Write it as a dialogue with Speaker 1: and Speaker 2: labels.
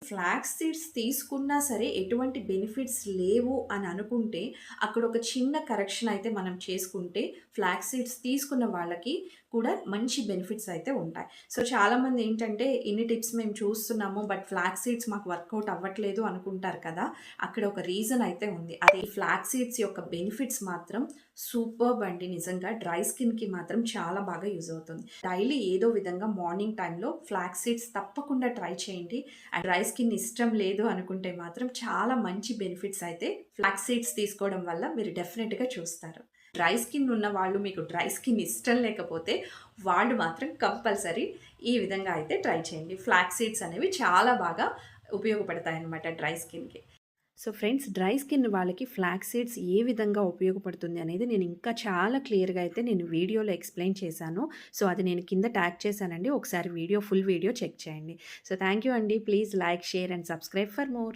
Speaker 1: Flax seeds తీసుకున్నా సరే ఎటువంటి బెనిఫిట్స్ లేవు అని అనుకుంటే, అక్కడ ఒక చిన్న కరెక్షన్ అయితే మనం చేసుకుంటే, ఫ్లాక్స్ సీడ్స్ తీసుకున్న వాళ్ళకి కూడా మంచి బెనిఫిట్స్ అయితే ఉంటాయి. సో, చాలామంది ఏంటంటే, ఇన్ని టిప్స్ మేము చూస్తున్నాము. బట్ ఫ్లాక్స్ సీడ్స్ మాకు వర్కౌట్ అవ్వట్లేదు అనుకుంటారు కదా! అక్కడ ఒక రీజన్ అయితే ఉంది. అది ఫ్లాక్స్ సీడ్స్ యొక్క బెనిఫిట్స్ మాత్రం సూపర్బ్ అండి నిజంగా. డ్రై స్కిన్‌కి మాత్రం చాలా బాగా యూజ్ అవుతుంది. డైలీ ఏదో విధంగా మార్నింగ్ టైమ్‌లో ఫ్లాక్స్ సీడ్స్ తప్పకుండా ట్రై చేయండి. అండ్ డ్రై స్కిన్ ఇష్టం లేదు అనుకుంటే మాత్రం చాలా మంచి బెనిఫిట్స్ అయితే ఫ్లాక్స్ సీడ్స్ తీసుకోవడం వల్ల మీరు డెఫినెట్‌గా చూస్తారు. డ్రై స్కిన్ ఉన్న వాళ్ళు, మీకు డ్రై స్కిన్ ఇష్టం లేకపోతే వాళ్ళు మాత్రం కంపల్సరీ ఈ విధంగా అయితే ట్రై చేయండి. ఫ్లాక్స్ సీడ్స్ అనేవి చాలా బాగా ఉపయోగపడతాయన్నమాట డ్రై స్కిన్‌కి. సో ఫ్రెండ్స్, డ్రై స్కిన్ వాళ్ళకి ఫ్లాక్స్ సీడ్స్ ఏ విధంగా ఉపయోగపడుతుంది అనేది నేను ఇంకా చాలా క్లియర్‌గా అయితే నేను వీడియోలో ఎక్స్‌ప్లెయిన్ చేశాను. సో అది నేను కింద ట్యాగ్ చేశానండి. ఒకసారి ఫుల్ వీడియో చెక్ చేయండి. సో థాంక్ యూ అండి. Please like, share and subscribe for more.